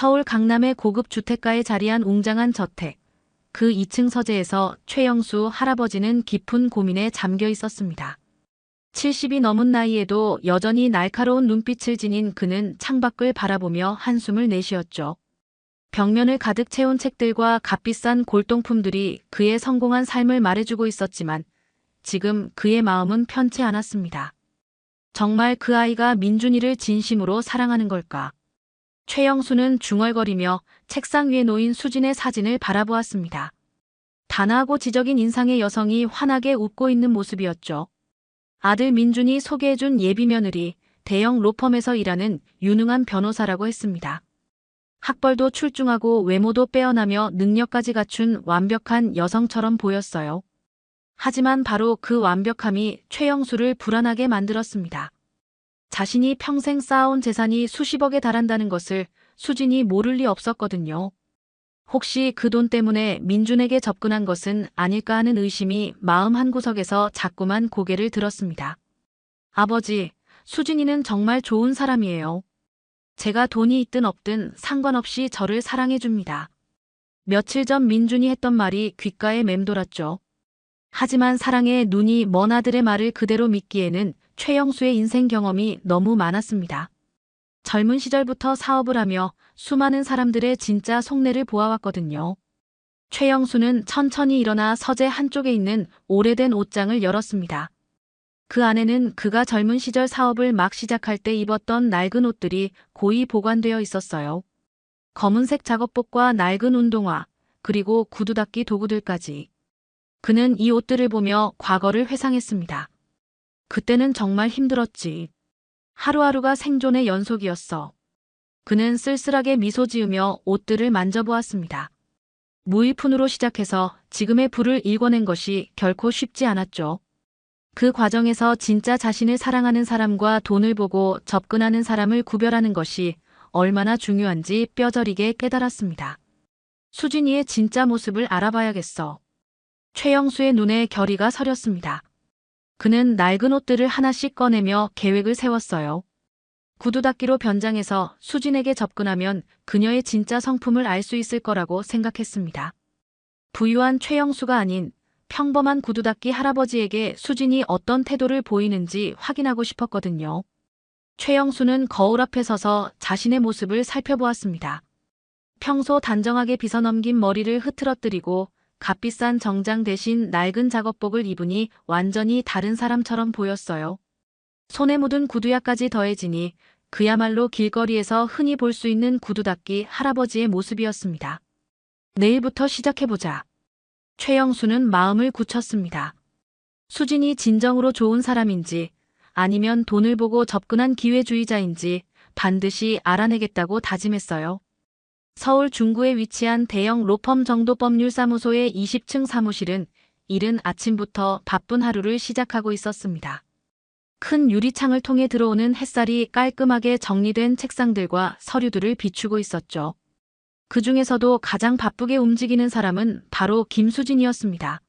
서울 강남의 고급 주택가에 자리한 웅장한 저택. 그 2층 서재에서 최영수 할아버지는 깊은 고민에 잠겨 있었습니다. 70이 넘은 나이에도 여전히 날카로운 눈빛을 지닌 그는 창밖을 바라보며 한숨을 내쉬었죠. 벽면을 가득 채운 책들과 값비싼 골동품들이 그의 성공한 삶을 말해주고 있었지만 지금 그의 마음은 편치 않았습니다. 정말 그 아이가 민준이를 진심으로 사랑하는 걸까? 최영수는 중얼거리며 책상 위에 놓인 수진의 사진을 바라보았습니다. 단아하고 지적인 인상의 여성이 환하게 웃고 있는 모습이었죠. 아들 민준이 소개해준 예비 며느리, 대형 로펌에서 일하는 유능한 변호사라고 했습니다. 학벌도 출중하고 외모도 빼어나며 능력까지 갖춘 완벽한 여성처럼 보였어요. 하지만 바로 그 완벽함이 최영수를 불안하게 만들었습니다. 자신이 평생 쌓아온 재산이 수십억에 달한다는 것을 수진이 모를 리 없었거든요. 혹시 그 돈 때문에 민준에게 접근한 것은 아닐까 하는 의심이 마음 한구석에서 자꾸만 고개를 들었습니다. 아버지, 수진이는 정말 좋은 사람이에요. 제가 돈이 있든 없든 상관없이 저를 사랑해줍니다. 며칠 전 민준이 했던 말이 귓가에 맴돌았죠. 하지만 사랑에 눈이 먼 아들의 말을 그대로 믿기에는 최영수의 인생 경험이 너무 많았습니다. 젊은 시절부터 사업을 하며 수많은 사람들의 진짜 속내를 보아왔거든요. 최영수는 천천히 일어나 서재 한쪽에 있는 오래된 옷장을 열었습니다. 그 안에는 그가 젊은 시절 사업을 막 시작할 때 입었던 낡은 옷들이 고이 보관되어 있었어요. 검은색 작업복과 낡은 운동화, 그리고 구두 닦기 도구들까지. 그는 이 옷들을 보며 과거를 회상했습니다. 그때는 정말 힘들었지. 하루하루가 생존의 연속이었어. 그는 쓸쓸하게 미소 지으며 옷들을 만져보았습니다. 무일푼으로 시작해서 지금의 부를 일궈낸 것이 결코 쉽지 않았죠. 그 과정에서 진짜 자신을 사랑하는 사람과 돈을 보고 접근하는 사람을 구별하는 것이 얼마나 중요한지 뼈저리게 깨달았습니다. 수진이의 진짜 모습을 알아봐야겠어. 최영수의 눈에 결의가 서렸습니다. 그는 낡은 옷들을 하나씩 꺼내며 계획을 세웠어요. 구두 닦기로 변장해서 수진에게 접근하면 그녀의 진짜 성품을 알 수 있을 거라고 생각했습니다. 부유한 최영수가 아닌 평범한 구두 닦기 할아버지에게 수진이 어떤 태도를 보이는지 확인하고 싶었거든요. 최영수는 거울 앞에 서서 자신의 모습을 살펴보았습니다. 평소 단정하게 빗어넘긴 머리를 흐트러뜨리고 값비싼 정장 대신 낡은 작업복을 입으니 완전히 다른 사람처럼 보였어요. 손에 묻은 구두야까지 더해지니 그야말로 길거리에서 흔히 볼 수 있는 구두 닦기 할아버지의 모습이었습니다. 내일부터 시작해보자. 최영수는 마음을 굳혔습니다. 수진이 진정으로 좋은 사람인지 아니면 돈을 보고 접근한 기회주의자인지 반드시 알아내겠다고 다짐했어요. 서울 중구에 위치한 대형 로펌 정도법률사무소의 20층 사무실은 이른 아침부터 바쁜 하루를 시작하고 있었습니다. 큰 유리창을 통해 들어오는 햇살이 깔끔하게 정리된 책상들과 서류들을 비추고 있었죠. 그 중에서도 가장 바쁘게 움직이는 사람은 바로 김수진이었습니다.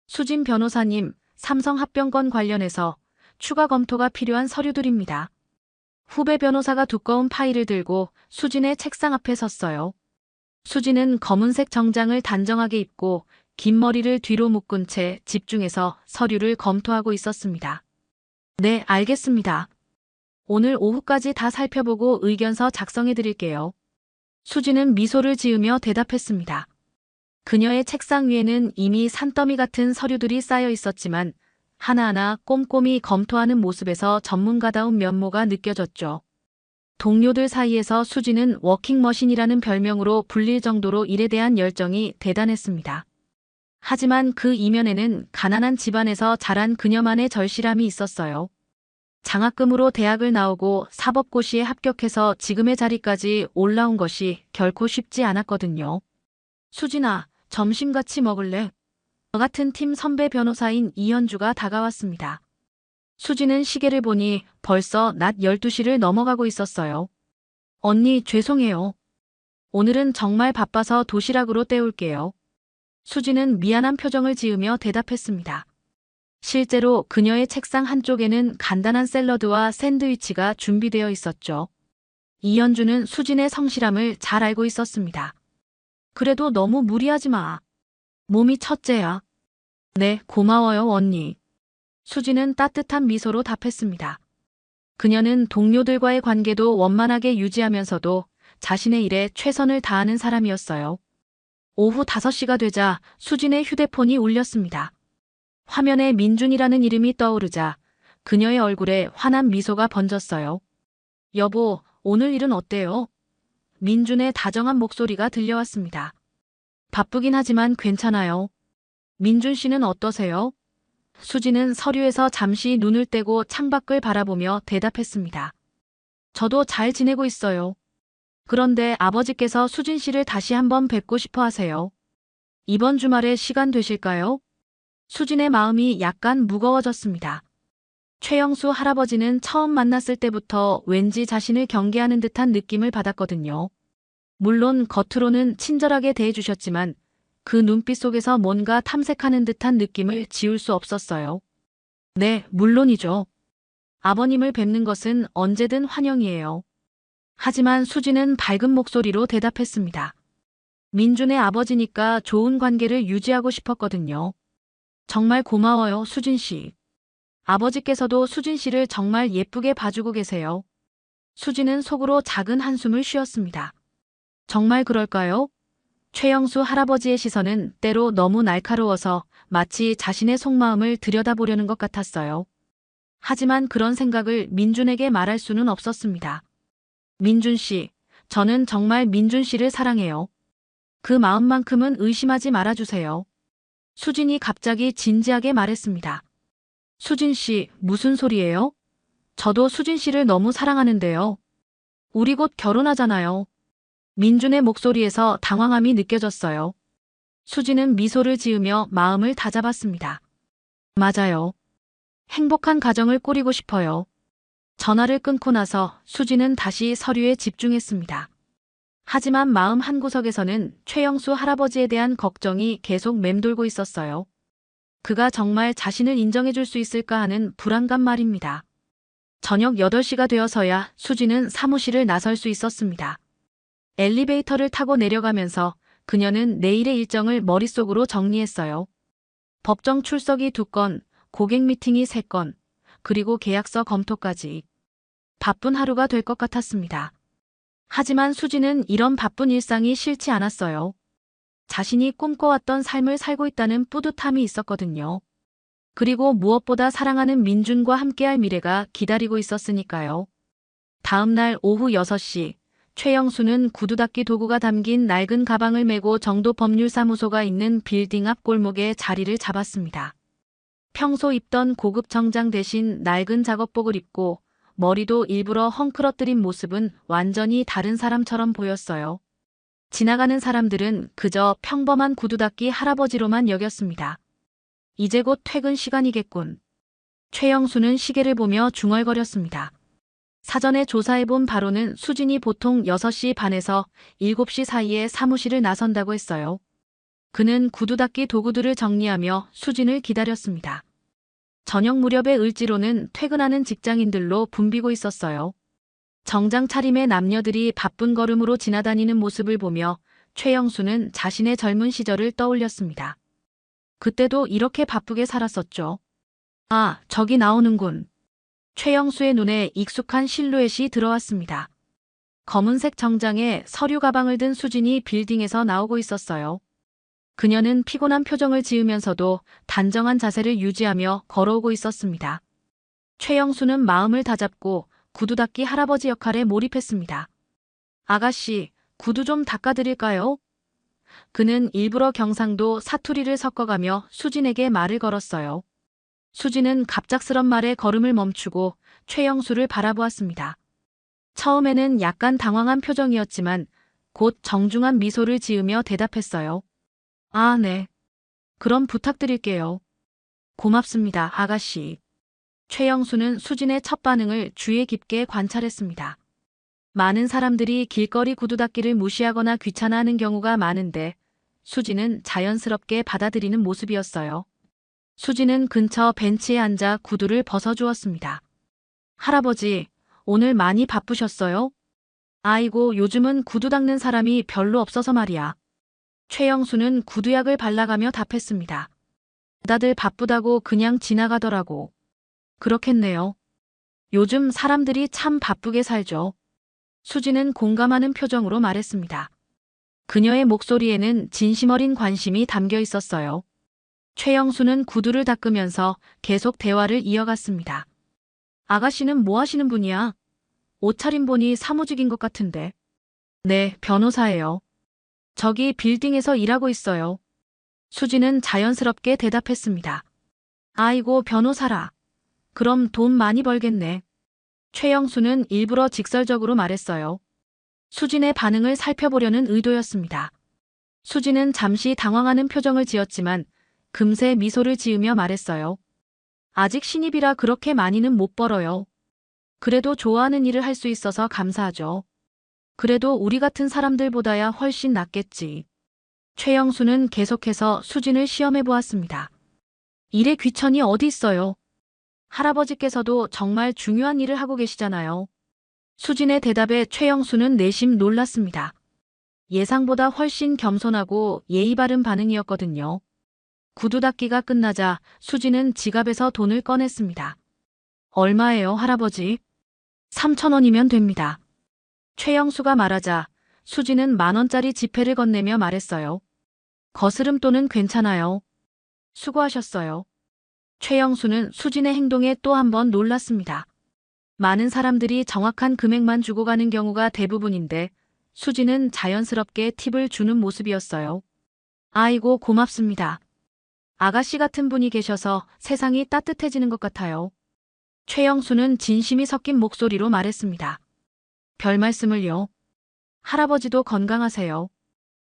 수진 변호사님, 삼성 합병권 관련해서 추가 검토가 필요한 서류들입니다. 후배 변호사가 두꺼운 파일을 들고 수진의 책상 앞에 섰어요. 수진은 검은색 정장을 단정하게 입고 긴 머리를 뒤로 묶은 채 집중해서 서류를 검토하고 있었습니다. 네, 알겠습니다. 오늘 오후까지 다 살펴보고 의견서 작성해 드릴게요. 수진은 미소를 지으며 대답했습니다. 그녀의 책상 위에는 이미 산더미 같은 서류들이 쌓여 있었지만 하나하나 꼼꼼히 검토하는 모습에서 전문가다운 면모가 느껴졌죠. 동료들 사이에서 수진은 워킹머신이라는 별명으로 불릴 정도로 일에 대한 열정이 대단했습니다. 하지만 그 이면에는 가난한 집안에서 자란 그녀만의 절실함이 있었어요. 장학금으로 대학을 나오고 사법고시에 합격해서 지금의 자리까지 올라온 것이 결코 쉽지 않았거든요. 수진아, 점심 같이 먹을래? 저 같은 팀 선배 변호사인 이현주가 다가왔습니다. 수진은 시계를 보니 벌써 낮 12시를 넘어가고 있었어요. 언니, 죄송해요. 오늘은 정말 바빠서 도시락으로 때울게요. 수진은 미안한 표정을 지으며 대답했습니다. 실제로 그녀의 책상 한쪽에는 간단한 샐러드와 샌드위치가 준비되어 있었죠. 이현주는 수진의 성실함을 잘 알고 있었습니다. 그래도 너무 무리하지 마. 몸이 첫째야. 네, 고마워요, 언니. 수진은 따뜻한 미소로 답했습니다. 그녀는 동료들과의 관계도 원만하게 유지하면서도 자신의 일에 최선을 다하는 사람이었어요. 오후 5시가 되자 수진의 휴대폰이 울렸습니다. 화면에 민준이라는 이름이 떠오르자 그녀의 얼굴에 환한 미소가 번졌어요. 여보, 오늘 일은 어때요? 민준의 다정한 목소리가 들려왔습니다. 바쁘긴 하지만 괜찮아요. 민준 씨는 어떠세요? 수진은 서류에서 잠시 눈을 떼고 창밖을 바라보며 대답했습니다. 저도 잘 지내고 있어요. 그런데 아버지께서 수진 씨를 다시 한번 뵙고 싶어 하세요. 이번 주말에 시간 되실까요? 수진의 마음이 약간 무거워졌습니다. 최영수 할아버지는 처음 만났을 때부터 왠지 자신을 경계하는 듯한 느낌을 받았거든요. 물론 겉으로는 친절하게 대해주셨지만 그 눈빛 속에서 뭔가 탐색하는 듯한 느낌을 지울 수 없었어요. 네, 물론이죠. 아버님을 뵙는 것은 언제든 환영이에요. 하지만 수진은 밝은 목소리로 대답했습니다. 민준의 아버지니까 좋은 관계를 유지하고 싶었거든요. 정말 고마워요, 수진 씨. 아버지께서도 수진 씨를 정말 예쁘게 봐주고 계세요. 수진은 속으로 작은 한숨을 쉬었습니다. 정말 그럴까요? 최영수 할아버지의 시선은 때로 너무 날카로워서 마치 자신의 속마음을 들여다보려는 것 같았어요. 하지만 그런 생각을 민준에게 말할 수는 없었습니다. 민준 씨, 저는 정말 민준 씨를 사랑해요. 그 마음만큼은 의심하지 말아주세요. 수진이 갑자기 진지하게 말했습니다. 수진 씨, 무슨 소리예요? 저도 수진 씨를 너무 사랑하는데요. 우리 곧 결혼하잖아요. 민준의 목소리에서 당황함이 느껴졌어요. 수진은 미소를 지으며 마음을 다잡았습니다. 맞아요. 행복한 가정을 꾸리고 싶어요. 전화를 끊고 나서 수진은 다시 서류에 집중했습니다. 하지만 마음 한구석에서는 최영수 할아버지에 대한 걱정이 계속 맴돌고 있었어요. 그가 정말 자신을 인정해줄 수 있을까 하는 불안감 말입니다. 저녁 8시가 되어서야 수진은 사무실을 나설 수 있었습니다. 엘리베이터를 타고 내려가면서 그녀는 내일의 일정을 머릿속으로 정리했어요. 법정 출석이 2건, 고객 미팅이 3건, 그리고 계약서 검토까지. 바쁜 하루가 될 것 같았습니다. 하지만 수진은 이런 바쁜 일상이 싫지 않았어요. 자신이 꿈꿔왔던 삶을 살고 있다는 뿌듯함이 있었거든요. 그리고 무엇보다 사랑하는 민준과 함께할 미래가 기다리고 있었으니까요. 다음 날 오후 6시, 최영수는 구두 닦기 도구가 담긴 낡은 가방을 메고 정도법률사무소가 있는 빌딩 앞 골목에 자리를 잡았습니다. 평소 입던 고급 정장 대신 낡은 작업복을 입고 머리도 일부러 헝클어뜨린 모습은 완전히 다른 사람처럼 보였어요. 지나가는 사람들은 그저 평범한 구두 닦기 할아버지로만 여겼습니다. 이제 곧 퇴근 시간이겠군. 최영수는 시계를 보며 중얼거렸습니다. 사전에 조사해본 바로는 수진이 보통 6시 반에서 7시 사이에 사무실을 나선다고 했어요. 그는 구두 닦기 도구들을 정리하며 수진을 기다렸습니다. 저녁 무렵의 을지로는 퇴근하는 직장인들로 붐비고 있었어요. 정장 차림의 남녀들이 바쁜 걸음으로 지나다니는 모습을 보며 최영수는 자신의 젊은 시절을 떠올렸습니다. 그때도 이렇게 바쁘게 살았었죠. 아, 저기 나오는군. 최영수의 눈에 익숙한 실루엣이 들어왔습니다. 검은색 정장에 서류 가방을 든 수진이 빌딩에서 나오고 있었어요. 그녀는 피곤한 표정을 지으면서도 단정한 자세를 유지하며 걸어오고 있었습니다. 최영수는 마음을 다잡고 구두 닦기 할아버지 역할에 몰입했습니다. 아가씨, 구두 좀 닦아드릴까요? 그는 일부러 경상도 사투리를 섞어가며 수진에게 말을 걸었어요. 수진은 갑작스런 말에 걸음을 멈추고 최영수를 바라보았습니다. 처음에는 약간 당황한 표정이었지만 곧 정중한 미소를 지으며 대답했어요. 아, 네. 그럼 부탁드릴게요. 고맙습니다, 아가씨. 최영수는 수진의 첫 반응을 주의 깊게 관찰했습니다. 많은 사람들이 길거리 구두 닦기를 무시하거나 귀찮아하는 경우가 많은데 수진은 자연스럽게 받아들이는 모습이었어요. 수진은 근처 벤치에 앉아 구두를 벗어주었습니다. 할아버지, 오늘 많이 바쁘셨어요? 아이고, 요즘은 구두 닦는 사람이 별로 없어서 말이야. 최영수는 구두약을 발라가며 답했습니다. 다들 바쁘다고 그냥 지나가더라고. 그렇겠네요. 요즘 사람들이 참 바쁘게 살죠. 수지는 공감하는 표정으로 말했습니다. 그녀의 목소리에는 진심 어린 관심이 담겨 있었어요. 최영수는 구두를 닦으면서 계속 대화를 이어갔습니다. 아가씨는 뭐 하시는 분이야? 옷차림 보니 사무직인 것 같은데. 네, 변호사예요. 저기 빌딩에서 일하고 있어요. 수지는 자연스럽게 대답했습니다. 아이고, 변호사라. 그럼 돈 많이 벌겠네. 최영수는 일부러 직설적으로 말했어요. 수진의 반응을 살펴보려는 의도였습니다. 수진은 잠시 당황하는 표정을 지었지만 금세 미소를 지으며 말했어요. 아직 신입이라 그렇게 많이는 못 벌어요. 그래도 좋아하는 일을 할 수 있어서 감사하죠. 그래도 우리 같은 사람들보다야 훨씬 낫겠지. 최영수는 계속해서 수진을 시험해 보았습니다. 일에 귀천이 어디 있어요? 할아버지께서도 정말 중요한 일을 하고 계시잖아요. 수진의 대답에 최영수는 내심 놀랐습니다. 예상보다 훨씬 겸손하고 예의 바른 반응이었거든요. 구두 닦기가 끝나자 수진은 지갑에서 돈을 꺼냈습니다. 얼마예요, 할아버지? 3,000원이면 됩니다. 최영수가 말하자 수진은 10,000원짜리 지폐를 건네며 말했어요. 거스름돈은 괜찮아요. 수고하셨어요. 최영수는 수진의 행동에 또 한 번 놀랐습니다. 많은 사람들이 정확한 금액만 주고 가는 경우가 대부분인데 수진은 자연스럽게 팁을 주는 모습이었어요. 아이고, 고맙습니다. 아가씨 같은 분이 계셔서 세상이 따뜻해지는 것 같아요. 최영수는 진심이 섞인 목소리로 말했습니다. 별 말씀을요. 할아버지도 건강하세요.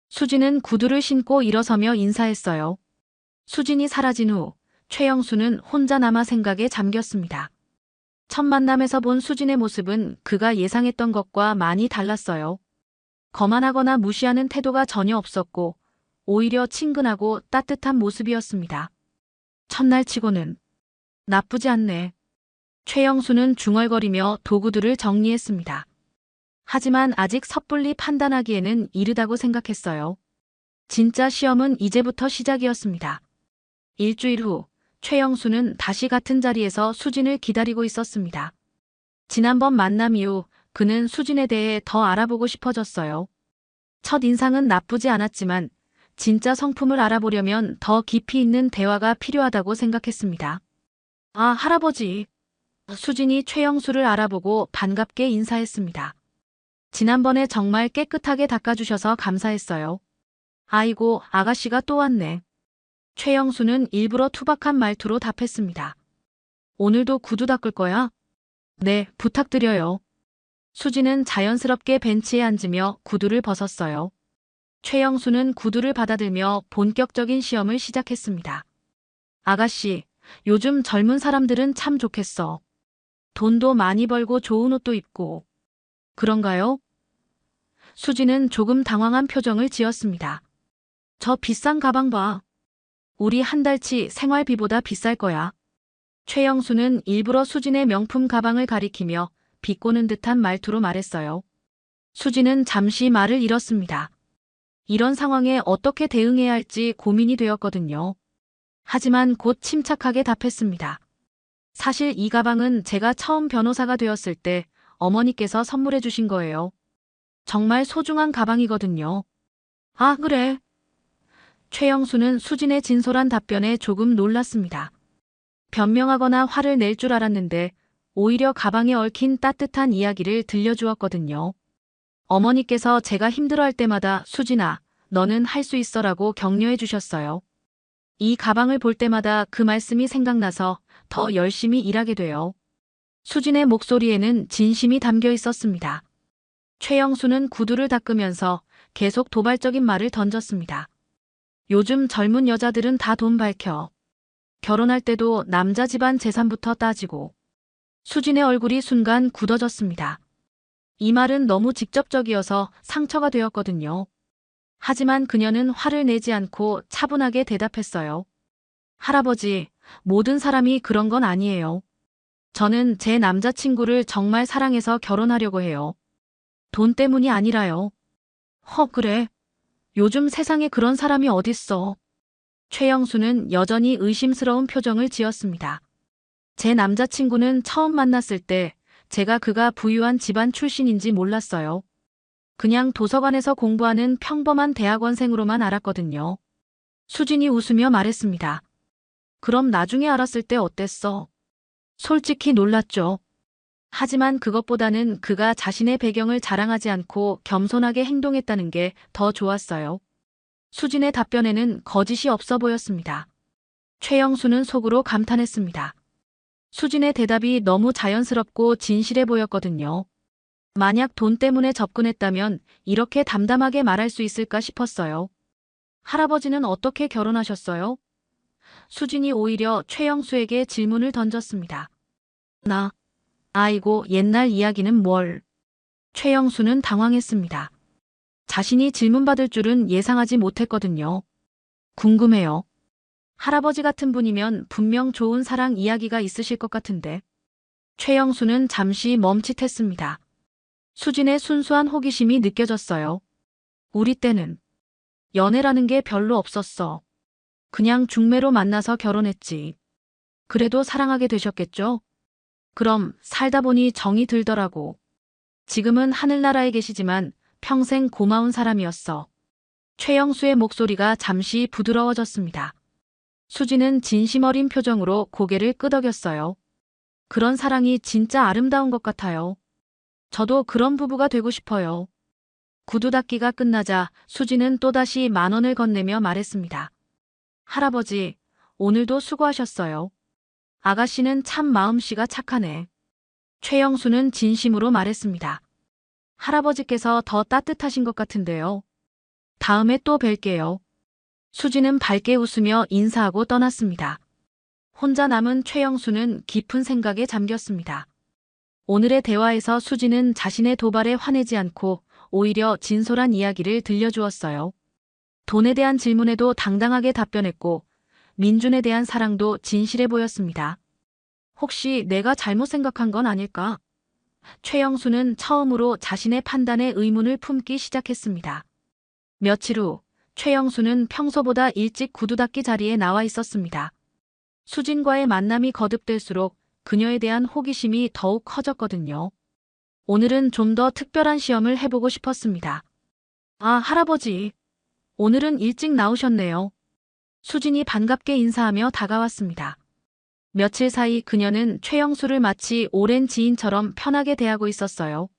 수진은 구두를 신고 일어서며 인사했어요. 수진이 사라진 후 최영수는 혼자 남아 생각에 잠겼습니다. 첫 만남에서 본 수진의 모습은 그가 예상했던 것과 많이 달랐어요. 거만하거나 무시하는 태도가 전혀 없었고 오히려 친근하고 따뜻한 모습이었습니다. 첫날 치고는 나쁘지 않네. 최영수는 중얼거리며 도구들을 정리했습니다. 하지만 아직 섣불리 판단하기에는 이르다고 생각했어요. 진짜 시험은 이제부터 시작이었습니다. 일주일 후 최영수는 다시 같은 자리에서 수진을 기다리고 있었습니다. 지난번 만남 이후 그는 수진에 대해 더 알아보고 싶어졌어요. 첫 인상은 나쁘지 않았지만 진짜 성품을 알아보려면 더 깊이 있는 대화가 필요하다고 생각했습니다. 아, 할아버지. 수진이 최영수를 알아보고 반갑게 인사했습니다. 지난번에 정말 깨끗하게 닦아주셔서 감사했어요. 아이고, 아가씨가 또 왔네. 최영수는 일부러 투박한 말투로 답했습니다. 오늘도 구두 닦을 거야? 네, 부탁드려요. 수진은 자연스럽게 벤치에 앉으며 구두를 벗었어요. 최영수는 구두를 받아들며 본격적인 시험을 시작했습니다. 아가씨, 요즘 젊은 사람들은 참 좋겠어. 돈도 많이 벌고 좋은 옷도 입고. 그런가요? 수진은 조금 당황한 표정을 지었습니다. 저 비싼 가방 봐. 우리 한 달치 생활비보다 비쌀 거야. 최영수는 일부러 수진의 명품 가방을 가리키며 비꼬는 듯한 말투로 말했어요. 수진은 잠시 말을 잃었습니다. 이런 상황에 어떻게 대응해야 할지 고민이 되었거든요. 하지만 곧 침착하게 답했습니다. 사실 이 가방은 제가 처음 변호사가 되었을 때 어머니께서 선물해 주신 거예요. 정말 소중한 가방이거든요. 아, 그래. 최영수는 수진의 진솔한 답변에 조금 놀랐습니다. 변명하거나 화를 낼 줄 알았는데 오히려 가방에 얽힌 따뜻한 이야기를 들려주었거든요. 어머니께서 제가 힘들어할 때마다 수진아, 너는 할 수 있어라고 격려해 주셨어요. 이 가방을 볼 때마다 그 말씀이 생각나서 더 열심히 일하게 돼요. 수진의 목소리에는 진심이 담겨 있었습니다. 최영수는 구두를 닦으면서 계속 도발적인 말을 던졌습니다. 요즘 젊은 여자들은 다 돈 밝혀. 결혼할 때도 남자 집안 재산부터 따지고. 수진의 얼굴이 순간 굳어졌습니다. 이 말은 너무 직접적이어서 상처가 되었거든요. 하지만 그녀는 화를 내지 않고 차분하게 대답했어요. 할아버지, 모든 사람이 그런 건 아니에요. 저는 제 남자친구를 정말 사랑해서 결혼하려고 해요. 돈 때문이 아니라요. 그래. 요즘 세상에 그런 사람이 어딨어. 최영수는 여전히 의심스러운 표정을 지었습니다. 제 남자친구는 처음 만났을 때 제가 그가 부유한 집안 출신인지 몰랐어요. 그냥 도서관에서 공부하는 평범한 대학원생으로만 알았거든요. 수진이 웃으며 말했습니다. 그럼 나중에 알았을 때 어땠어? 솔직히 놀랐죠. 하지만 그것보다는 그가 자신의 배경을 자랑하지 않고 겸손하게 행동했다는 게 더 좋았어요. 수진의 답변에는 거짓이 없어 보였습니다. 최영수는 속으로 감탄했습니다. 수진의 대답이 너무 자연스럽고 진실해 보였거든요. 만약 돈 때문에 접근했다면 이렇게 담담하게 말할 수 있을까 싶었어요. 할아버지는 어떻게 결혼하셨어요? 수진이 오히려 최영수에게 질문을 던졌습니다. 아이고, 옛날 이야기는 뭘. 최영수는 당황했습니다. 자신이 질문받을 줄은 예상하지 못했거든요. 궁금해요. 할아버지 같은 분이면 분명 좋은 사랑 이야기가 있으실 것 같은데. 최영수는 잠시 멈칫했습니다. 수진의 순수한 호기심이 느껴졌어요. 우리 때는 연애라는 게 별로 없었어. 그냥 중매로 만나서 결혼했지. 그래도 사랑하게 되셨겠죠? 그럼 살다 보니 정이 들더라고. 지금은 하늘나라에 계시지만 평생 고마운 사람이었어. 최영수의 목소리가 잠시 부드러워졌습니다. 수지는 진심 어린 표정으로 고개를 끄덕였어요. 그런 사랑이 진짜 아름다운 것 같아요. 저도 그런 부부가 되고 싶어요. 구두 닦기가 끝나자 수지는 또다시 10,000원을 건네며 말했습니다. 할아버지, 오늘도 수고하셨어요. 아가씨는 참 마음씨가 착하네. 최영수는 진심으로 말했습니다. 할아버지께서 더 따뜻하신 것 같은데요. 다음에 또 뵐게요. 수지는 밝게 웃으며 인사하고 떠났습니다. 혼자 남은 최영수는 깊은 생각에 잠겼습니다. 오늘의 대화에서 수지는 자신의 도발에 화내지 않고 오히려 진솔한 이야기를 들려주었어요. 돈에 대한 질문에도 당당하게 답변했고 민준에 대한 사랑도 진실해 보였습니다. 혹시 내가 잘못 생각한 건 아닐까? 최영수는 처음으로 자신의 판단에 의문을 품기 시작했습니다. 며칠 후 최영수는 평소보다 일찍 구두 닦기 자리에 나와 있었습니다. 수진과의 만남이 거듭될수록 그녀에 대한 호기심이 더욱 커졌거든요. 오늘은 좀 더 특별한 시험을 해보고 싶었습니다. 아, 할아버지. 오늘은 일찍 나오셨네요. 수진이 반갑게 인사하며 다가왔습니다. 며칠 사이 그녀는 최영수를 마치 오랜 지인처럼 편하게 대하고 있었어요.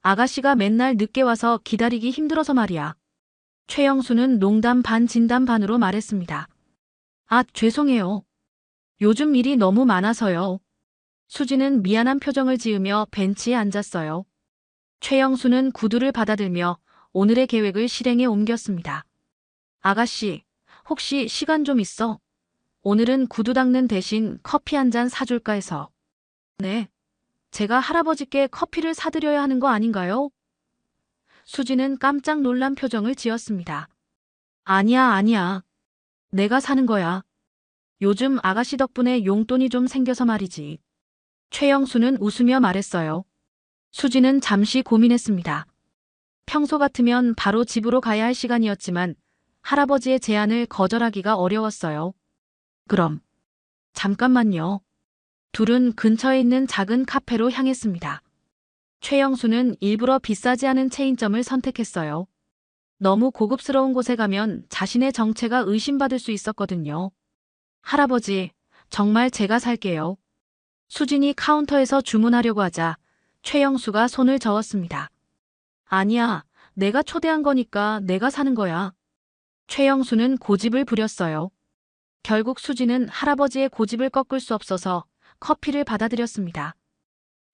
아가씨가 맨날 늦게 와서 기다리기 힘들어서 말이야. 최영수는 농담 반 진담 반으로 말했습니다. 아, 죄송해요. 요즘 일이 너무 많아서요. 수지는 미안한 표정을 지으며 벤치에 앉았어요. 최영수는 구두를 받아들며 오늘의 계획을 실행에 옮겼습니다. 아가씨, 혹시 시간 좀 있어? 오늘은 구두 닦는 대신 커피 한 잔 사줄까 해서. 네. 제가 할아버지께 커피를 사드려야 하는 거 아닌가요? 수지는 깜짝 놀란 표정을 지었습니다. 아니야. 내가 사는 거야. 요즘 아가씨 덕분에 용돈이 좀 생겨서 말이지. 최영수는 웃으며 말했어요. 수지는 잠시 고민했습니다. 평소 같으면 바로 집으로 가야 할 시간이었지만 할아버지의 제안을 거절하기가 어려웠어요. 그럼 잠깐만요. 둘은 근처에 있는 작은 카페로 향했습니다. 최영수는 일부러 비싸지 않은 체인점을 선택했어요. 너무 고급스러운 곳에 가면 자신의 정체가 의심받을 수 있었거든요. 할아버지, 정말 제가 살게요. 수진이 카운터에서 주문하려고 하자 최영수가 손을 저었습니다. 아니야, 내가 초대한 거니까 내가 사는 거야. 최영수는 고집을 부렸어요. 결국 수지는 할아버지의 고집을 꺾을 수 없어서 커피를 받아들였습니다.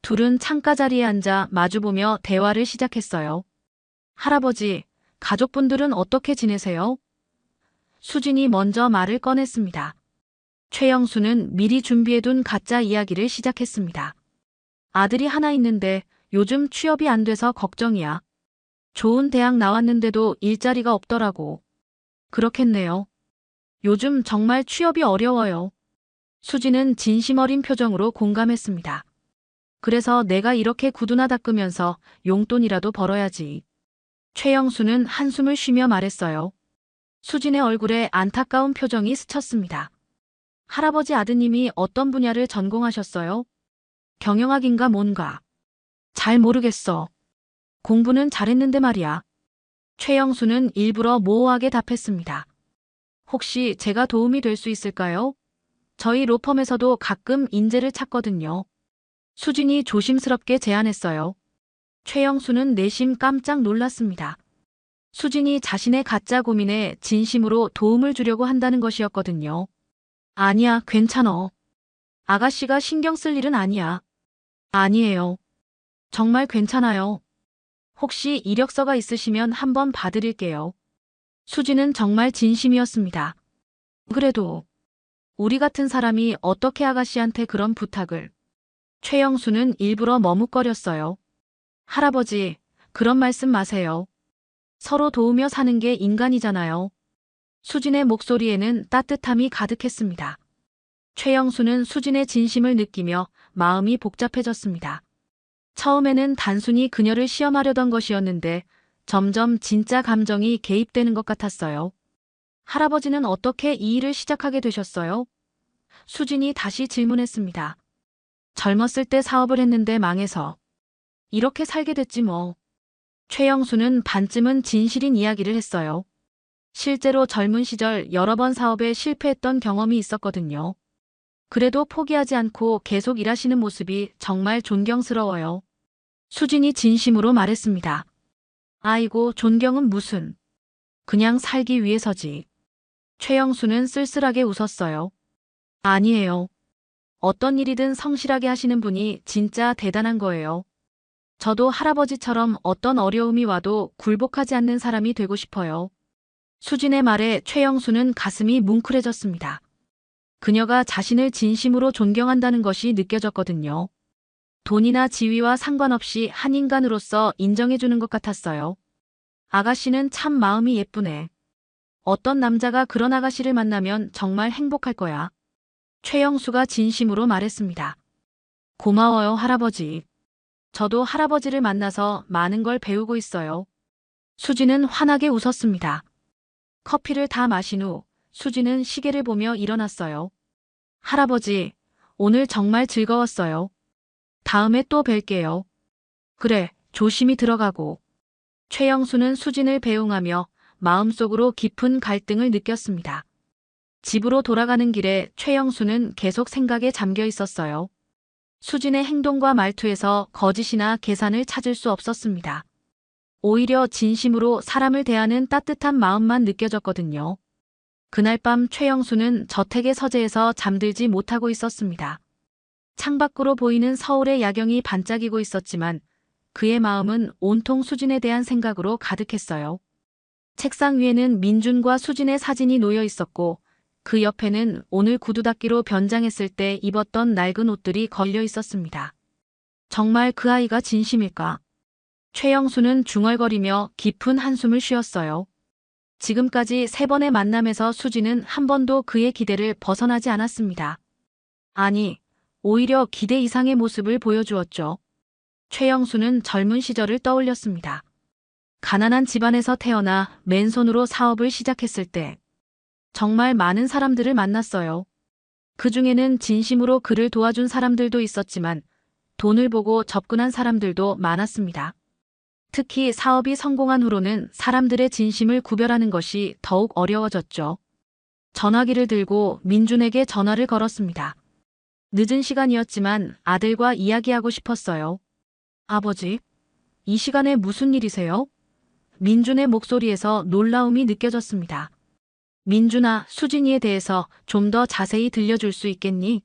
둘은 창가 자리에 앉아 마주보며 대화를 시작했어요. 할아버지, 가족분들은 어떻게 지내세요? 수진이 먼저 말을 꺼냈습니다. 최영수는 미리 준비해둔 가짜 이야기를 시작했습니다. 아들이 하나 있는데 요즘 취업이 안 돼서 걱정이야. 좋은 대학 나왔는데도 일자리가 없더라고. 그렇겠네요. 요즘 정말 취업이 어려워요. 수지는 진심 어린 표정으로 공감했습니다. 그래서 내가 이렇게 구두나 닦으면서 용돈이라도 벌어야지. 최영수는 한숨을 쉬며 말했어요. 수진의 얼굴에 안타까운 표정이 스쳤습니다. 할아버지 아드님이 어떤 분야를 전공하셨어요? 경영학인가 뭔가. 잘 모르겠어. 공부는 잘했는데 말이야. 최영수는 일부러 모호하게 답했습니다. 혹시 제가 도움이 될 수 있을까요? 저희 로펌에서도 가끔 인재를 찾거든요. 수진이 조심스럽게 제안했어요. 최영수는 내심 깜짝 놀랐습니다. 수진이 자신의 가짜 고민에 진심으로 도움을 주려고 한다는 것이었거든요. 아니야, 괜찮어. 아가씨가 신경 쓸 일은 아니야. 아니에요. 정말 괜찮아요. 혹시 이력서가 있으시면 한번 봐드릴게요. 수진은 정말 진심이었습니다. 그래도 우리 같은 사람이 어떻게 아가씨한테 그런 부탁을. 최영수는 일부러 머뭇거렸어요. 할아버지, 그런 말씀 마세요. 서로 도우며 사는 게 인간이잖아요. 수진의 목소리에는 따뜻함이 가득했습니다. 최영수는 수진의 진심을 느끼며 마음이 복잡해졌습니다. 처음에는 단순히 그녀를 시험하려던 것이었는데 점점 진짜 감정이 개입되는 것 같았어요. 할아버지는 어떻게 이 일을 시작하게 되셨어요? 수진이 다시 질문했습니다. 젊었을 때 사업을 했는데 망해서 이렇게 살게 됐지 뭐. 최영수는 반쯤은 진실인 이야기를 했어요. 실제로 젊은 시절 여러 번 사업에 실패했던 경험이 있었거든요. 그래도 포기하지 않고 계속 일하시는 모습이 정말 존경스러워요. 수진이 진심으로 말했습니다. 아이고, 존경은 무슨. 그냥 살기 위해서지. 최영수는 쓸쓸하게 웃었어요. 아니에요. 어떤 일이든 성실하게 하시는 분이 진짜 대단한 거예요. 저도 할아버지처럼 어떤 어려움이 와도 굴복하지 않는 사람이 되고 싶어요. 수진의 말에 최영수는 가슴이 뭉클해졌습니다. 그녀가 자신을 진심으로 존경한다는 것이 느껴졌거든요. 돈이나 지위와 상관없이 한 인간으로서 인정해주는 것 같았어요. 아가씨는 참 마음이 예쁘네. 어떤 남자가 그런 아가씨를 만나면 정말 행복할 거야. 최영수가 진심으로 말했습니다. 고마워요, 할아버지. 저도 할아버지를 만나서 많은 걸 배우고 있어요. 수진은 환하게 웃었습니다. 커피를 다 마신 후 수진은 시계를 보며 일어났어요. 할아버지, 오늘 정말 즐거웠어요. 다음에 또 뵐게요. 그래, 조심히 들어가고. 최영수는 수진을 배웅하며 마음속으로 깊은 갈등을 느꼈습니다. 집으로 돌아가는 길에 최영수는 계속 생각에 잠겨 있었어요. 수진의 행동과 말투에서 거짓이나 계산을 찾을 수 없었습니다. 오히려 진심으로 사람을 대하는 따뜻한 마음만 느껴졌거든요. 그날 밤 최영수는 저택의 서재에서 잠들지 못하고 있었습니다. 창밖으로 보이는 서울의 야경이 반짝이고 있었지만 그의 마음은 온통 수진에 대한 생각으로 가득했어요. 책상 위에는 민준과 수진의 사진이 놓여 있었고 그 옆에는 오늘 구두 닦기로 변장했을 때 입었던 낡은 옷들이 걸려 있었습니다. 정말 그 아이가 진심일까? 최영수는 중얼거리며 깊은 한숨을 쉬었어요. 지금까지 3번의 만남에서 수진은 한 번도 그의 기대를 벗어나지 않았습니다. 아니, 오히려 기대 이상의 모습을 보여주었죠. 최영수는 젊은 시절을 떠올렸습니다. 가난한 집안에서 태어나 맨손으로 사업을 시작했을 때 정말 많은 사람들을 만났어요. 그 중에는 진심으로 그를 도와준 사람들도 있었지만 돈을 보고 접근한 사람들도 많았습니다. 특히 사업이 성공한 후로는 사람들의 진심을 구별하는 것이 더욱 어려워졌죠. 전화기를 들고 민준에게 전화를 걸었습니다. 늦은 시간이었지만 아들과 이야기하고 싶었어요. 아버지, 이 시간에 무슨 일이세요? 민준의 목소리에서 놀라움이 느껴졌습니다. 민준아, 수진이에 대해서 좀 더 자세히 들려줄 수 있겠니?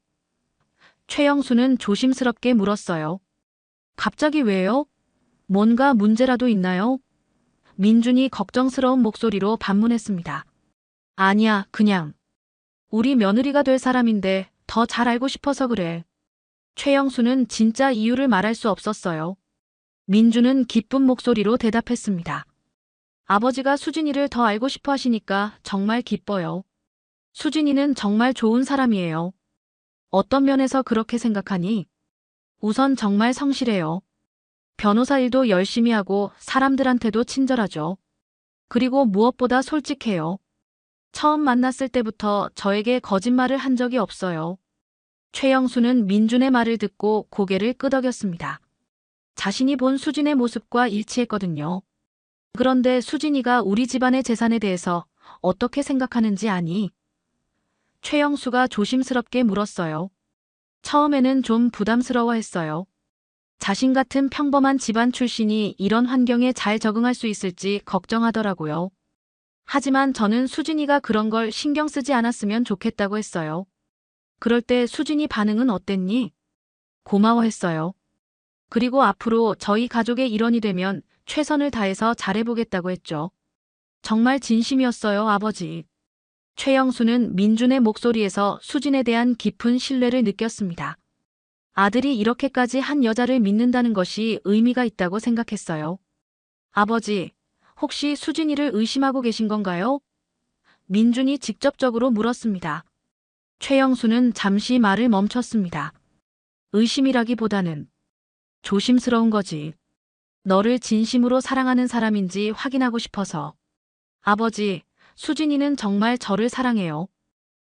최영수는 조심스럽게 물었어요. 갑자기 왜요? 뭔가 문제라도 있나요? 민준이 걱정스러운 목소리로 반문했습니다. 아니야, 그냥. 우리 며느리가 될 사람인데 더 잘 알고 싶어서 그래. 최영수는 진짜 이유를 말할 수 없었어요. 민준은 기쁜 목소리로 대답했습니다. 아버지가 수진이를 더 알고 싶어 하시니까 정말 기뻐요. 수진이는 정말 좋은 사람이에요. 어떤 면에서 그렇게 생각하니? 우선 정말 성실해요. 변호사 일도 열심히 하고 사람들한테도 친절하죠. 그리고 무엇보다 솔직해요. 처음 만났을 때부터 저에게 거짓말을 한 적이 없어요. 최영수는 민준의 말을 듣고 고개를 끄덕였습니다. 자신이 본 수진의 모습과 일치했거든요. 그런데 수진이가 우리 집안의 재산에 대해서 어떻게 생각하는지 아니? 최영수가 조심스럽게 물었어요. 처음에는 좀 부담스러워했어요. 자신 같은 평범한 집안 출신이 이런 환경에 잘 적응할 수 있을지 걱정하더라고요. 하지만 저는 수진이가 그런 걸 신경 쓰지 않았으면 좋겠다고 했어요. 그럴 때 수진이 반응은 어땠니? 고마워했어요. 그리고 앞으로 저희 가족의 일원이 되면 최선을 다해서 잘해보겠다고 했죠. 정말 진심이었어요, 아버지. 최영수는 민준의 목소리에서 수진에 대한 깊은 신뢰를 느꼈습니다. 아들이 이렇게까지 한 여자를 믿는다는 것이 의미가 있다고 생각했어요. 아버지, 혹시 수진이를 의심하고 계신 건가요? 민준이 직접적으로 물었습니다. 최영수는 잠시 말을 멈췄습니다. 의심이라기보다는 조심스러운 거지. 너를 진심으로 사랑하는 사람인지 확인하고 싶어서. 아버지, 수진이는 정말 저를 사랑해요.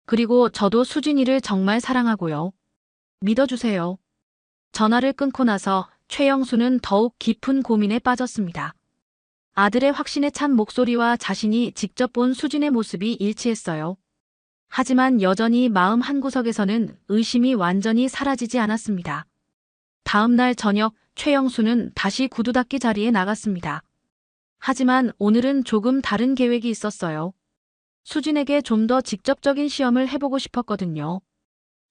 그리고 저도 수진이를 정말 사랑하고요. 믿어주세요. 전화를 끊고 나서 최영수는 더욱 깊은 고민에 빠졌습니다. 아들의 확신에 찬 목소리와 자신이 직접 본 수진의 모습이 일치했어요. 하지만 여전히 마음 한구석에서는 의심이 완전히 사라지지 않았습니다. 다음 날 저녁 최영수는 다시 구두 닦기 자리에 나갔습니다. 하지만 오늘은 조금 다른 계획이 있었어요. 수진에게 좀 더 직접적인 시험을 해보고 싶었거든요.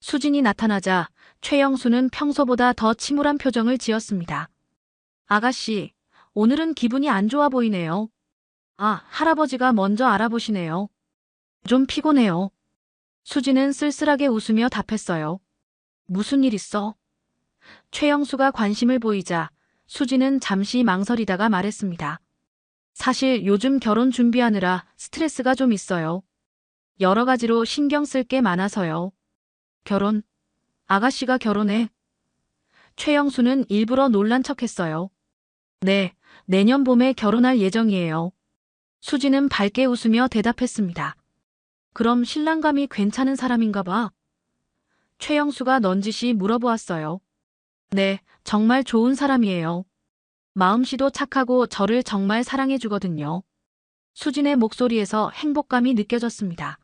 수진이 나타나자 최영수는 평소보다 더 침울한 표정을 지었습니다. 아가씨, 오늘은 기분이 안 좋아 보이네요. 아, 할아버지가 먼저 알아보시네요. 좀 피곤해요. 수진은 쓸쓸하게 웃으며 답했어요. 무슨 일 있어? 최영수가 관심을 보이자 수진은 잠시 망설이다가 말했습니다. 사실 요즘 결혼 준비하느라 스트레스가 좀 있어요. 여러 가지로 신경 쓸 게 많아서요. 결혼? 아가씨가 결혼해? 최영수는 일부러 놀란 척했어요. 네, 내년 봄에 결혼할 예정이에요. 수진은 밝게 웃으며 대답했습니다. 그럼 신랑감이 괜찮은 사람인가 봐. 최영수가 넌지시 물어보았어요. 네, 정말 좋은 사람이에요. 마음씨도 착하고 저를 정말 사랑해주거든요. 수진의 목소리에서 행복감이 느껴졌습니다.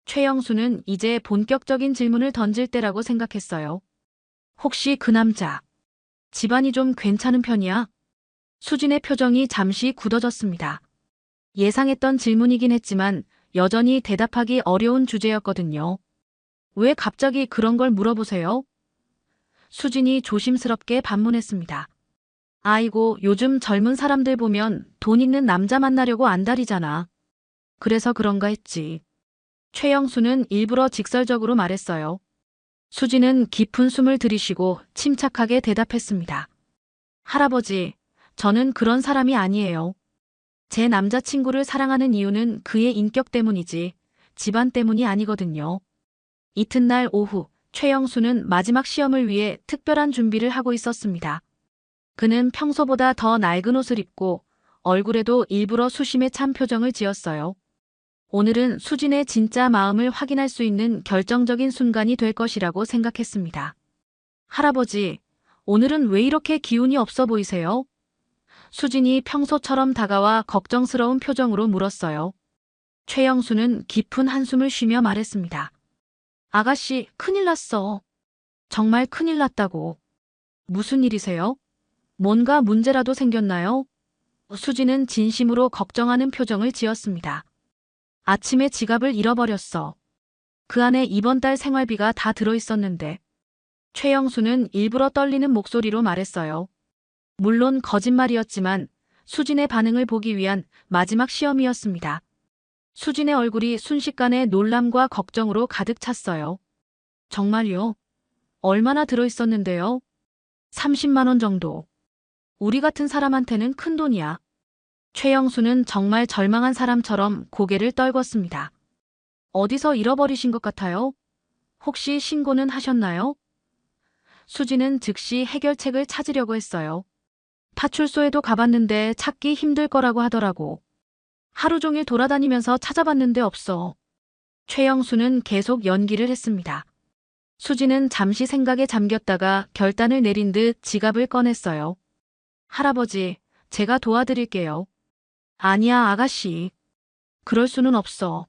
최영수는 이제 본격적인 질문을 던질 때라고 생각했어요. 혹시 그 남자, 집안이 좀 괜찮은 편이야? 수진의 표정이 잠시 굳어졌습니다. 예상했던 질문이긴 했지만 여전히 대답하기 어려운 주제였거든요. 왜 갑자기 그런 걸 물어보세요? 수진이 조심스럽게 반문했습니다. 아이고, 요즘 젊은 사람들 보면 돈 있는 남자 만나려고 안달이잖아. 그래서 그런가 했지. 최영수는 일부러 직설적으로 말했어요. 수진은 깊은 숨을 들이쉬고 침착하게 대답했습니다. 할아버지, 저는 그런 사람이 아니에요. 제 남자친구를 사랑하는 이유는 그의 인격 때문이지 집안 때문이 아니거든요. 이튿날 오후 최영수는 마지막 시험을 위해 특별한 준비를 하고 있었습니다. 그는 평소보다 더 낡은 옷을 입고 얼굴에도 일부러 수심에 찬 표정을 지었어요. 오늘은 수진의 진짜 마음을 확인할 수 있는 결정적인 순간이 될 것이라고 생각했습니다. 할아버지, 오늘은 왜 이렇게 기운이 없어 보이세요? 수진이 평소처럼 다가와 걱정스러운 표정으로 물었어요. 최영수는 깊은 한숨을 쉬며 말했습니다. 아가씨, 큰일 났어. 정말 큰일 났다고. 무슨 일이세요? 뭔가 문제라도 생겼나요? 수진은 진심으로 걱정하는 표정을 지었습니다. 아침에 지갑을 잃어버렸어. 그 안에 이번 달 생활비가 다 들어있었는데. 최영수는 일부러 떨리는 목소리로 말했어요. 물론 거짓말이었지만 수진의 반응을 보기 위한 마지막 시험이었습니다. 수진의 얼굴이 순식간에 놀람과 걱정으로 가득 찼어요. 정말요? 얼마나 들어있었는데요? 30만 원 정도. 우리 같은 사람한테는 큰 돈이야. 최영수는 정말 절망한 사람처럼 고개를 떨궜습니다. 어디서 잃어버리신 것 같아요? 혹시 신고는 하셨나요? 수지는 즉시 해결책을 찾으려고 했어요. 파출소에도 가봤는데 찾기 힘들 거라고 하더라고. 하루 종일 돌아다니면서 찾아봤는데 없어. 최영수는 계속 연기를 했습니다. 수지는 잠시 생각에 잠겼다가 결단을 내린 듯 지갑을 꺼냈어요. 할아버지, 제가 도와드릴게요. 아니야, 아가씨. 그럴 수는 없어.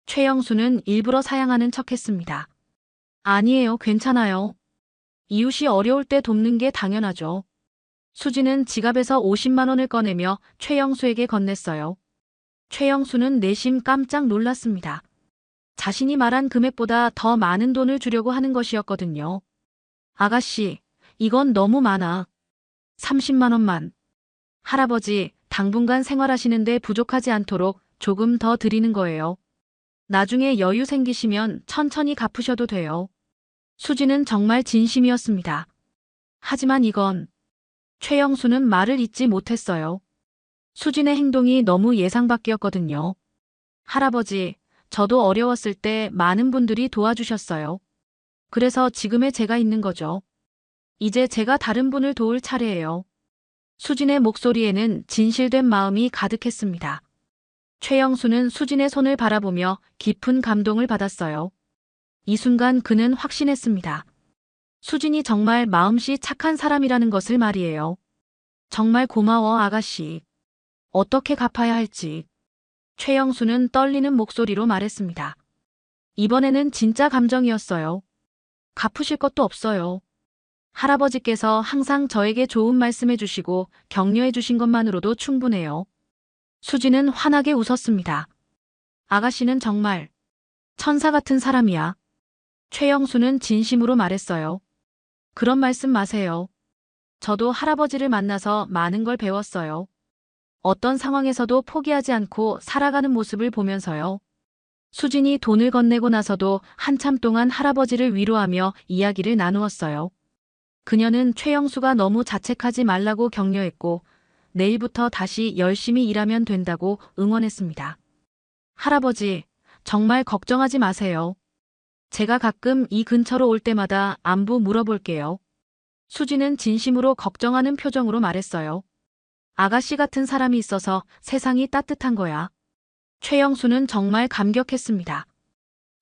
최영수는 일부러 사양하는 척했습니다. 아니에요, 괜찮아요. 이웃이 어려울 때 돕는 게 당연하죠. 수지는 지갑에서 50만 원을 꺼내며 최영수에게 건넸어요. 최영수는 내심 깜짝 놀랐습니다. 자신이 말한 금액보다 더 많은 돈을 주려고 하는 것이었거든요. 아가씨, 이건 너무 많아. 30만 원만. 할아버지, 당분간 생활하시는데 부족하지 않도록 조금 더 드리는 거예요. 나중에 여유 생기시면 천천히 갚으셔도 돼요. 수지는 정말 진심이었습니다. 하지만 이건 최영수는 말을 잇지 못했어요. 수진의 행동이 너무 예상 밖이었거든요. 할아버지, 저도 어려웠을 때 많은 분들이 도와주셨어요. 그래서 지금의 제가 있는 거죠. 이제 제가 다른 분을 도울 차례예요. 수진의 목소리에는 진실된 마음이 가득했습니다. 최영수는 수진의 손을 바라보며 깊은 감동을 받았어요. 이 순간 그는 확신했습니다. 수진이 정말 마음씨 착한 사람이라는 것을 말이에요. 정말 고마워, 아가씨. 어떻게 갚아야 할지. 최영수는 떨리는 목소리로 말했습니다. 이번에는 진짜 감정이었어요. 갚으실 것도 없어요. 할아버지께서 항상 저에게 좋은 말씀해 주시고 격려해 주신 것만으로도 충분해요. 수지는 환하게 웃었습니다. 아가씨는 정말 천사 같은 사람이야. 최영수는 진심으로 말했어요. 그런 말씀 마세요. 저도 할아버지를 만나서 많은 걸 배웠어요. 어떤 상황에서도 포기하지 않고 살아가는 모습을 보면서요. 수진이 돈을 건네고 나서도 한참 동안 할아버지를 위로하며 이야기를 나누었어요. 그녀는 최영수가 너무 자책하지 말라고 격려했고 내일부터 다시 열심히 일하면 된다고 응원했습니다. 할아버지, 정말 걱정하지 마세요. 제가 가끔 이 근처로 올 때마다 안부 물어볼게요. 수지는 진심으로 걱정하는 표정으로 말했어요. 아가씨 같은 사람이 있어서 세상이 따뜻한 거야. 최영수는 정말 감격했습니다.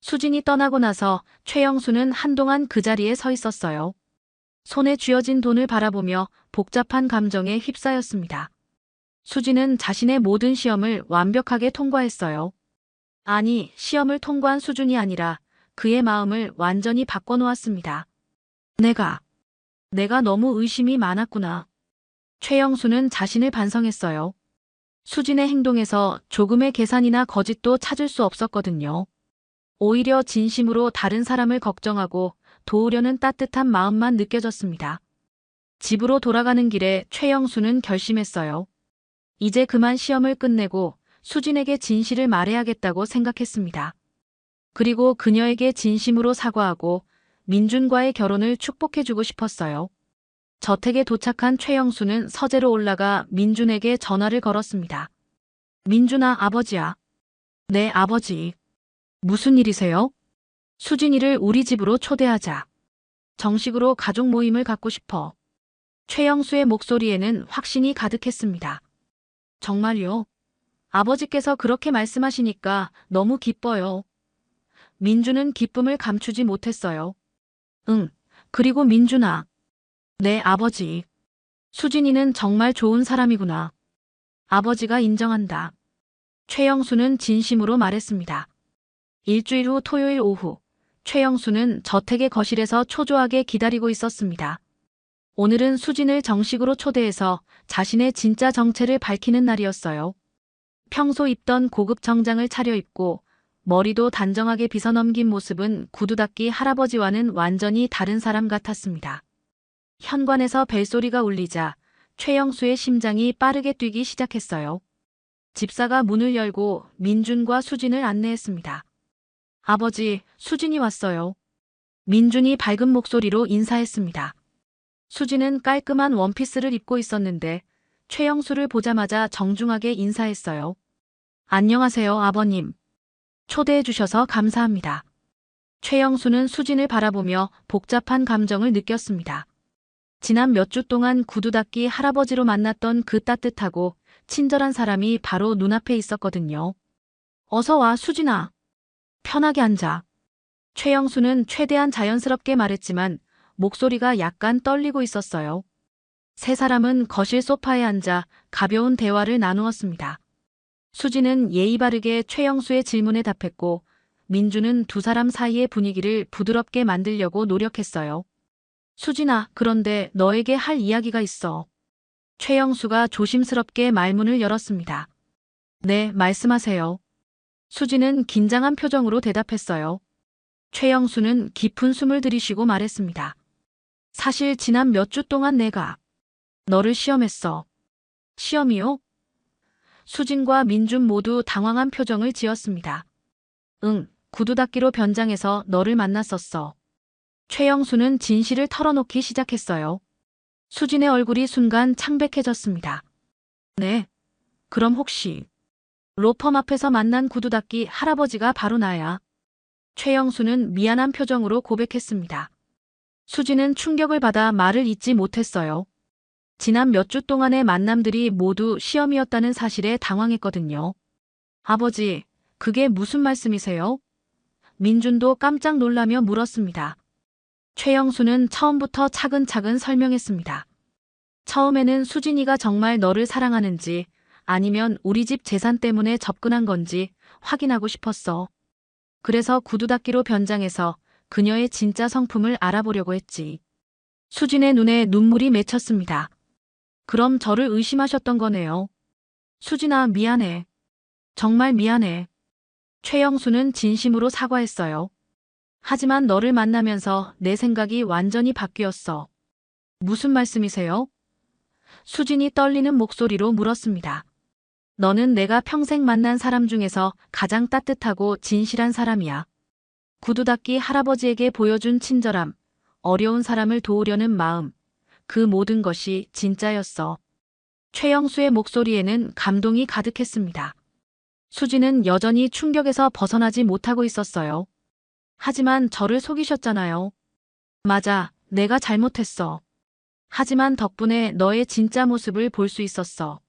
수진이 떠나고 나서 최영수는 한동안 그 자리에 서 있었어요. 손에 쥐어진 돈을 바라보며 복잡한 감정에 휩싸였습니다. 수진은 자신의 모든 시험을 완벽하게 통과했어요. 아니, 시험을 통과한 수준이 아니라 그의 마음을 완전히 바꿔놓았습니다. 내가 너무 의심이 많았구나. 최영수는 자신을 반성했어요. 수진의 행동에서 조금의 계산이나 거짓도 찾을 수 없었거든요. 오히려 진심으로 다른 사람을 걱정하고 도우려는 따뜻한 마음만 느껴졌습니다. 집으로 돌아가는 길에 최영수는 결심했어요. 이제 그만 시험을 끝내고 수진에게 진실을 말해야겠다고 생각했습니다. 그리고 그녀에게 진심으로 사과하고 민준과의 결혼을 축복해주고 싶었어요. 저택에 도착한 최영수는 서재로 올라가 민준에게 전화를 걸었습니다. 민준아, 아버지야. 네, 아버지. 무슨 일이세요? 수진이를 우리 집으로 초대하자. 정식으로 가족 모임을 갖고 싶어. 최영수의 목소리에는 확신이 가득했습니다. 정말요? 아버지께서 그렇게 말씀하시니까 너무 기뻐요. 민준은 기쁨을 감추지 못했어요. 응, 그리고 민준아. 네, 아버지. 수진이는 정말 좋은 사람이구나. 아버지가 인정한다. 최영수는 진심으로 말했습니다. 일주일 후 토요일 오후, 최영수는 저택의 거실에서 초조하게 기다리고 있었습니다. 오늘은 수진을 정식으로 초대해서 자신의 진짜 정체를 밝히는 날이었어요. 평소 입던 고급 정장을 차려입고 머리도 단정하게 빗어넘긴 모습은 구두 닦기 할아버지와는 완전히 다른 사람 같았습니다. 현관에서 벨소리가 울리자 최영수의 심장이 빠르게 뛰기 시작했어요. 집사가 문을 열고 민준과 수진을 안내했습니다. 아버지, 수진이 왔어요. 민준이 밝은 목소리로 인사했습니다. 수진은 깔끔한 원피스를 입고 있었는데 최영수를 보자마자 정중하게 인사했어요. 안녕하세요, 아버님. 초대해 주셔서 감사합니다. 최영수는 수진을 바라보며 복잡한 감정을 느꼈습니다. 지난 몇 주 동안 구두 닦기 할아버지로 만났던 그 따뜻하고 친절한 사람이 바로 눈앞에 있었거든요. 어서 와, 수진아. 편하게 앉아. 최영수는 최대한 자연스럽게 말했지만 목소리가 약간 떨리고 있었어요. 세 사람은 거실 소파에 앉아 가벼운 대화를 나누었습니다. 수진은 예의 바르게 최영수의 질문에 답했고 민주는 두 사람 사이의 분위기를 부드럽게 만들려고 노력했어요. 수진아, 그런데 너에게 할 이야기가 있어. 최영수가 조심스럽게 말문을 열었습니다. 네, 말씀하세요. 수진은 긴장한 표정으로 대답했어요. 최영수는 깊은 숨을 들이쉬고 말했습니다. 사실 지난 몇 주 동안 내가 너를 시험했어. 시험이요? 수진과 민준 모두 당황한 표정을 지었습니다. 응, 구두 닦기로 변장해서 너를 만났었어. 최영수는 진실을 털어놓기 시작했어요. 수진의 얼굴이 순간 창백해졌습니다. 네, 그럼 혹시 로펌 앞에서 만난 구두 닦기 할아버지가 바로 나야. 최영수는 미안한 표정으로 고백했습니다. 수진은 충격을 받아 말을 잇지 못했어요. 지난 몇 주 동안의 만남들이 모두 시험이었다는 사실에 당황했거든요. 아버지, 그게 무슨 말씀이세요? 민준도 깜짝 놀라며 물었습니다. 최영수는 처음부터 차근차근 설명했습니다. 처음에는 수진이가 정말 너를 사랑하는지 아니면 우리 집 재산 때문에 접근한 건지 확인하고 싶었어. 그래서 구두 닦기로 변장해서 그녀의 진짜 성품을 알아보려고 했지. 수진의 눈에 눈물이 맺혔습니다. 그럼 저를 의심하셨던 거네요. 수진아, 미안해. 정말 미안해. 최영수는 진심으로 사과했어요. 하지만 너를 만나면서 내 생각이 완전히 바뀌었어. 무슨 말씀이세요? 수진이 떨리는 목소리로 물었습니다. 너는 내가 평생 만난 사람 중에서 가장 따뜻하고 진실한 사람이야. 구두 닦기 할아버지에게 보여준 친절함, 어려운 사람을 도우려는 마음, 그 모든 것이 진짜였어. 최영수의 목소리에는 감동이 가득했습니다. 수진은 여전히 충격에서 벗어나지 못하고 있었어요. 하지만 저를 속이셨잖아요. 맞아, 내가 잘못했어. 하지만 덕분에 너의 진짜 모습을 볼 수 있었어.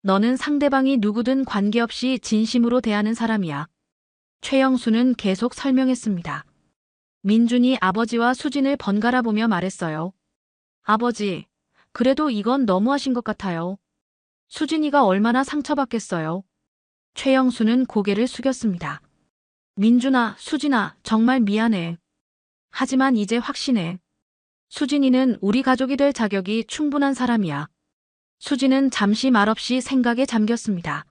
너는 상대방이 누구든 관계없이 진심으로 대하는 사람이야. 최영수는 계속 설명했습니다. 민준이 아버지와 수진을 번갈아 보며 말했어요. 아버지, 그래도 이건 너무하신 것 같아요. 수진이가 얼마나 상처받겠어요. 최영수는 고개를 숙였습니다. 민준아, 수진아, 정말 미안해. 하지만 이제 확신해. 수진이는 우리 가족이 될 자격이 충분한 사람이야. 수진은 잠시 말없이 생각에 잠겼습니다.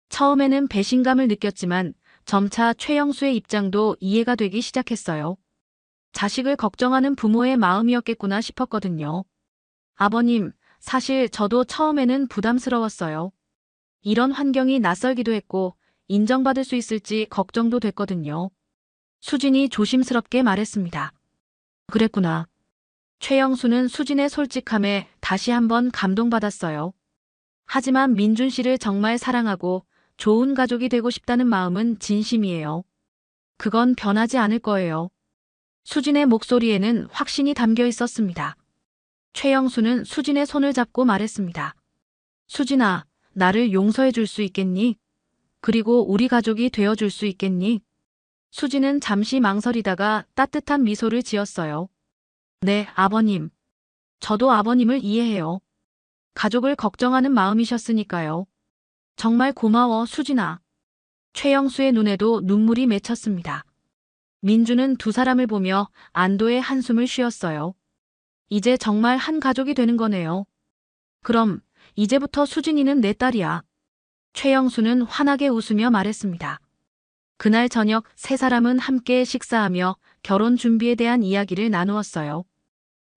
처음에는 배신감을 느꼈지만 점차 최영수의 입장도 이해가 되기 시작했어요. 자식을 걱정하는 부모의 마음이었겠구나 싶었거든요. 아버님, 사실 저도 처음에는 부담스러웠어요. 이런 환경이 낯설기도 했고 인정받을 수 있을지 걱정도 됐거든요. 수진이 조심스럽게 말했습니다. 그랬구나. 최영수는 수진의 솔직함에 다시 한번 감동받았어요. 하지만 민준 씨를 정말 사랑하고 좋은 가족이 되고 싶다는 마음은 진심이에요. 그건 변하지 않을 거예요. 수진의 목소리에는 확신이 담겨 있었습니다. 최영수는 수진의 손을 잡고 말했습니다. 수진아, 나를 용서해 줄 수 있겠니? 그리고 우리 가족이 되어 줄 수 있겠니? 수진은 잠시 망설이다가 따뜻한 미소를 지었어요. 네, 아버님. 저도 아버님을 이해해요. 가족을 걱정하는 마음이셨으니까요. 정말 고마워, 수진아. 최영수의 눈에도 눈물이 맺혔습니다. 민주는 두 사람을 보며 안도의 한숨을 쉬었어요. 이제 정말 한 가족이 되는 거네요. 그럼 이제부터 수진이는 내 딸이야. 최영수는 환하게 웃으며 말했습니다. 그날 저녁 세 사람은 함께 식사하며 결혼 준비에 대한 이야기를 나누었어요.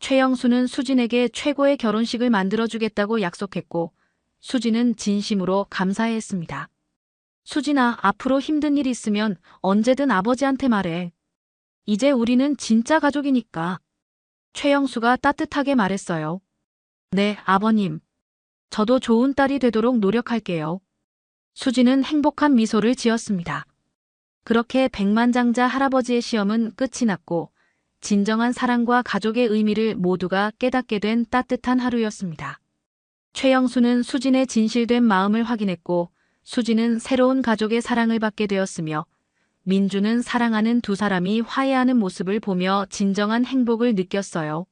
최영수는 수진에게 최고의 결혼식을 만들어주겠다고 약속했고 수진은 진심으로 감사해했습니다. 수진아, 앞으로 힘든 일 있으면 언제든 아버지한테 말해. 이제 우리는 진짜 가족이니까. 최영수가 따뜻하게 말했어요. 네, 아버님. 저도 좋은 딸이 되도록 노력할게요. 수진은 행복한 미소를 지었습니다. 그렇게 백만장자 할아버지의 시험은 끝이 났고 진정한 사랑과 가족의 의미를 모두가 깨닫게 된 따뜻한 하루였습니다. 최영수는 수진의 진실된 마음을 확인했고 수진은 새로운 가족의 사랑을 받게 되었으며 민주는 사랑하는 두 사람이 화해하는 모습을 보며 진정한 행복을 느꼈어요.